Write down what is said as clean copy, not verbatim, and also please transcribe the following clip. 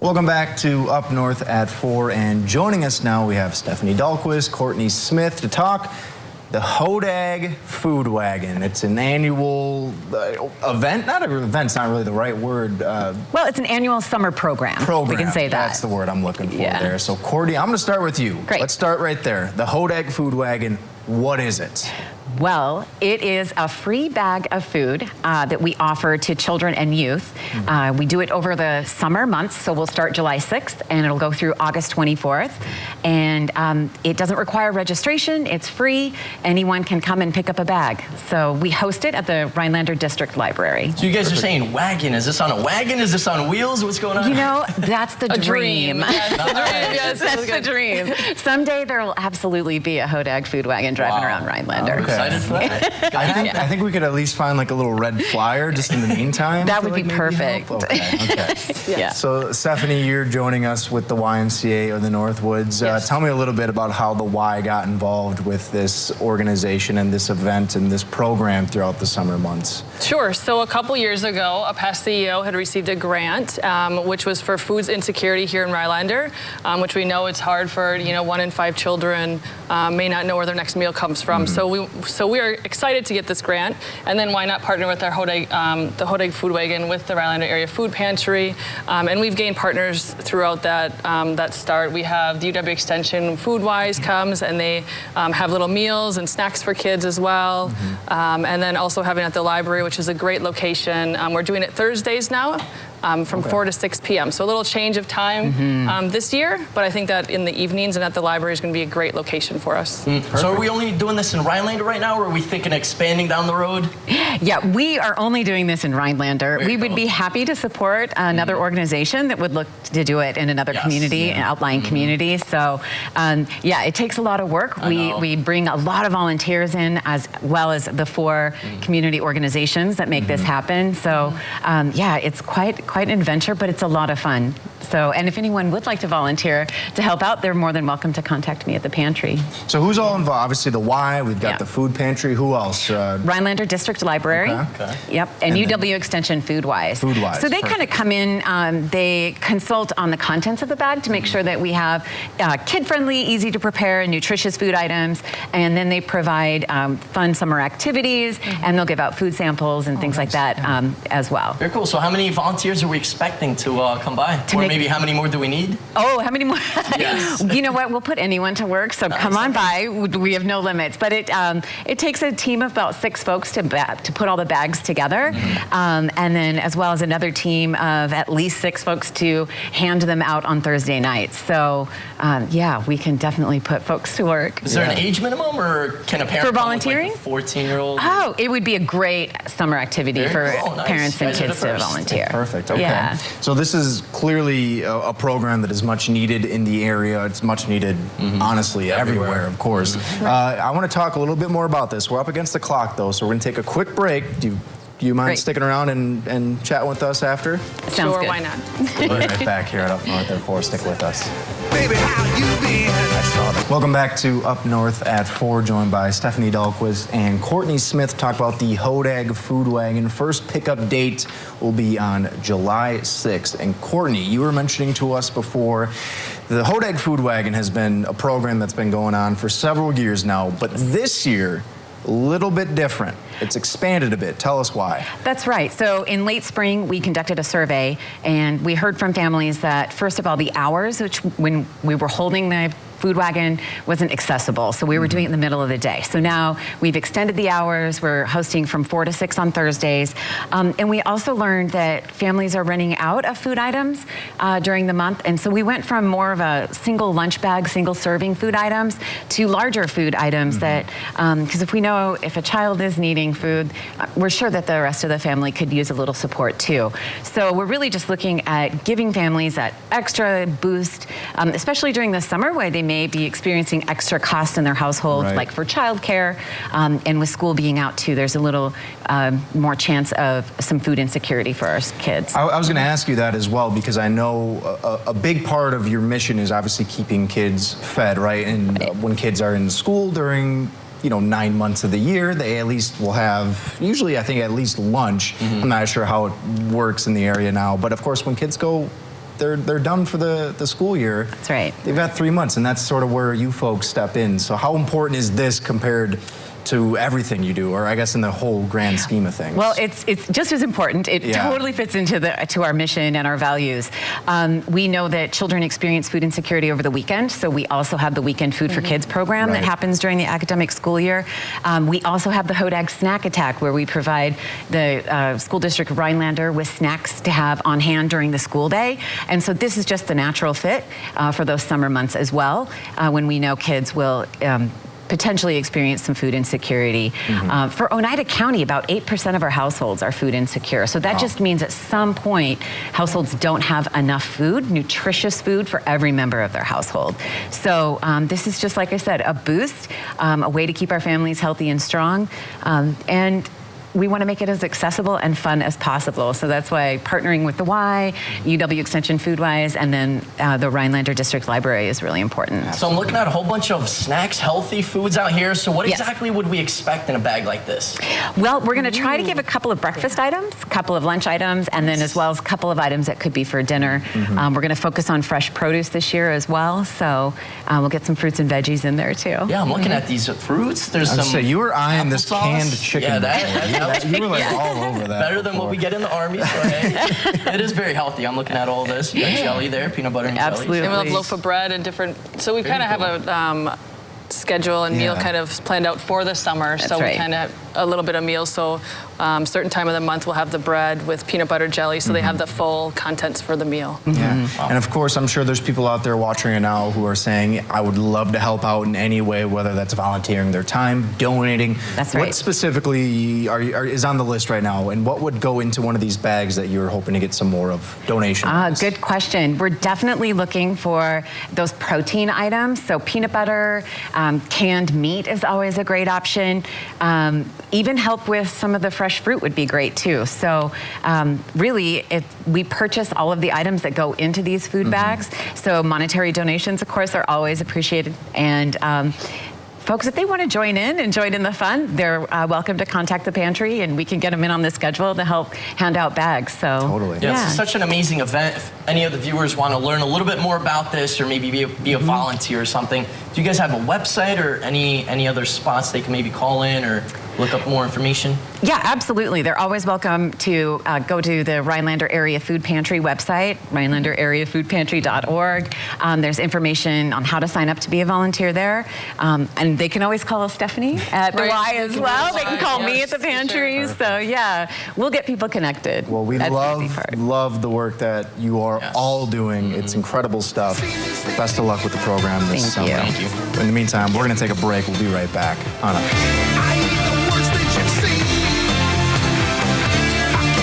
Welcome back to Up North at 4, and joining us now we have Stephanie Dahlquist, Courtney Smith to talk the Hodag Food Wagon. It's an annual event. Not an event's not really the right word. Well, it's an annual summer program. We can say that. That's the word I'm looking for there. So Courtney, I'm going to start with you. Great. Let's start right there. The Hodag Food Wagon. What is it? Well, it is a free bag of food that we offer to children and youth. We do it over the summer months, so we'll start July 6th and it'll go through August 24th. And it doesn't require registration, it's free. Anyone can come and pick up a bag. So we host it at the Rhinelander District Library. So you guys are saying wagon. Is this on a wagon? Is this on wheels? What's going on? You know, that's the dream. Yes, the dream. Yes, that's the dream. Someday there will absolutely be a Hodag food wagon driving around Rhinelander. I'm excited for that. I think we could at least find like a little red flyer just in the meantime. That would be perfect. Okay. Yeah. So Stephanie, you're joining us with the YMCA of the Northwoods. Yes. Tell me a little bit about how the Y got involved with this organization and this event and this program throughout the summer months. Sure. So a couple years ago, a past CEO had received a grant, which was for foods insecurity here in Rhinelander, which we know it's hard for, 1 in 5 children may not know where their next meal comes from. So we are excited to get this grant, and then why not partner with our Hodag, the Hodag Food Wagon with the Rhinelander Area Food Pantry, and we've gained partners throughout that start. We have the UW Extension Foodwise comes, and they have little meals and snacks for kids as well, and then also having it at the library, which is a great location. We're doing it Thursdays now. From 4 to 6 p.m. So a little change of time this year, but I think that in the evenings and at the library is going to be a great location for us. So are we only doing this in Rhinelander right now, or are we thinking expanding down the road? Yeah, we are only doing this in Rhinelander. We would be happy to support another organization that would look to do it in another community, an outlying community. So yeah, it takes a lot of work. We bring a lot of volunteers in, as well as the 4 community organizations that make this happen. So yeah, it's quite an adventure, but it's a lot of fun. So, and if anyone would like to volunteer to help out, they're more than welcome to contact me at the pantry. So who's all involved? Obviously the Y, we've got the food pantry. Who else? Rhinelander District Library. Okay. Yep, and UW Extension Foodwise. So they kind of come in, they consult on the contents of the bag to make sure that we have kid-friendly, easy to prepare, and nutritious food items, and then they provide fun summer activities, and they'll give out food samples and things like that as well. Very cool. So how many volunteers are we expecting to come by? Or maybe how many more do we need? Oh, how many more? Yes. You know what? We'll put anyone to work, so come on by. We have no limits. But it takes a team of about 6 folks to put all the bags together, and then as well as another team of at least 6 folks to hand them out on Thursday nights. So yeah, we can definitely put folks to work. Is there an age minimum, or can a parent for volunteering? Come with, like, a 14-year-old? Oh, it would be a great summer activity for parents and kids to volunteer. Perfect. Okay. Yeah. So this is clearly a program that is much needed in the area. It's much needed, honestly, everywhere, of course. I want to talk a little bit more about this. We're up against the clock, though, so we're going to take a quick break. Do you mind sticking around and chatting with us after? Sounds sure, good. why not? We'll be right back here at Up North at 4. Stick with us. Baby, how you been? Welcome back to Up North at 4, joined by Stephanie Dahlquist and Courtney Smith to talk about the Hodag Food Wagon. First pickup date will be on July 6th. And Courtney, you were mentioning to us before, the Hodag Food Wagon has been a program that's been going on for several years now, but this year, a little bit different. It's expanded a bit. Tell us why. That's right. So in late spring, we conducted a survey, and we heard from families that, first of all, the hours, which when we were holding the food wagon, wasn't accessible. So we were doing it in the middle of the day. So now we've extended the hours. We're hosting from 4 to 6 on Thursdays. And we also learned that families are running out of food items during the month. And so we went from more of a single lunch bag, single serving food items to larger food items that, because if we know if a child is needing food, we're sure that the rest of the family could use a little support too. So we're really just looking at giving families that extra boost, especially during the summer where they may be experiencing extra costs in their household, like for childcare, and with school being out too, there's a little more chance of some food insecurity for our kids. I was going to ask you that as well, because I know a big part of your mission is obviously keeping kids fed, right? And when kids are in school during 9 months of the year, they at least will have, usually I think at least lunch. I'm not sure how it works in the area now, but of course when kids go they're done for the school year. That's right. They've got 3 months, and that's sort of where you folks step in. So how important is this compared to everything you do, or I guess in the whole grand scheme of things? Well, it's just as important. It totally fits into to our mission and our values. We know that children experience food insecurity over the weekend, so we also have the Weekend Food for Kids program that happens during the academic school year. We also have the Hodag Snack Attack, where we provide the school district of Rhinelander with snacks to have on hand during the school day. And so this is just the natural fit for those summer months as well, when we know kids will potentially experience some food insecurity. For Oneida County, about 8% of our households are food insecure. So that just means at some point, households don't have enough food, nutritious food for every member of their household. So this is just, like I said, a boost, a way to keep our families healthy and strong. And we want to make it as accessible and fun as possible. So that's why partnering with the Y, UW Extension Foodwise, and then the Rhinelander District Library is really important. So I'm looking at a whole bunch of snacks, healthy foods out here. So what exactly would we expect in a bag like this? Well, we're going to try to give a couple of breakfast items, a couple of lunch items, and then as well as a couple of items that could be for dinner. We're going to focus on fresh produce this year as well. So we'll get some fruits and veggies in there too. Yeah, I'm looking at these fruits. There's some. So you were eyeing this canned chicken. Yeah, you were like all over that. Better than what we get in the Army. So hey, it is very healthy. I'm looking at all this. You got jelly there, peanut butter and jelly. Absolutely. And we'll have loaf of bread and different. So we kind of have a schedule and meal kind of planned out for the summer. That's so we right. kind of a little bit of meals. So certain time of the month we'll have the bread with peanut butter jelly, so they have the full contents for the meal. And of course, I'm sure there's people out there watching it now who are saying, I would love to help out in any way, whether that's volunteering their time, donating. That's right. What specifically is on the list right now, and what would go into one of these bags that you're hoping to get some more of donation? Good question. We're definitely looking for those protein items. So peanut butter, canned meat is always a great option. Even help with some of the fresh fruit would be great too. So really, we purchase all of the items that go into these food bags. So monetary donations, of course, are always appreciated. And folks, if they want to join in the fun, they're welcome to contact the pantry, and we can get them in on the schedule to help hand out bags. So Totally. Yeah, it's such an amazing event. If any of the viewers want to learn a little bit more about this, or maybe be a volunteer or something, do you guys have a website or any other spots they can maybe call in or look up more information? Yeah, absolutely. They're always welcome to go to the Rhinelander Area Food Pantry website, rhinelanderareafoodpantry.org. There's information on how to sign up to be a volunteer there. And they can always call Stephanie at the Y as well. They can call me at the pantry. So yeah, we'll get people connected. Well, we love the work that you are all doing. It's incredible stuff. Best of luck with the program this summer. Thank you. In the meantime, we're going to take a break. We'll be right back on Up.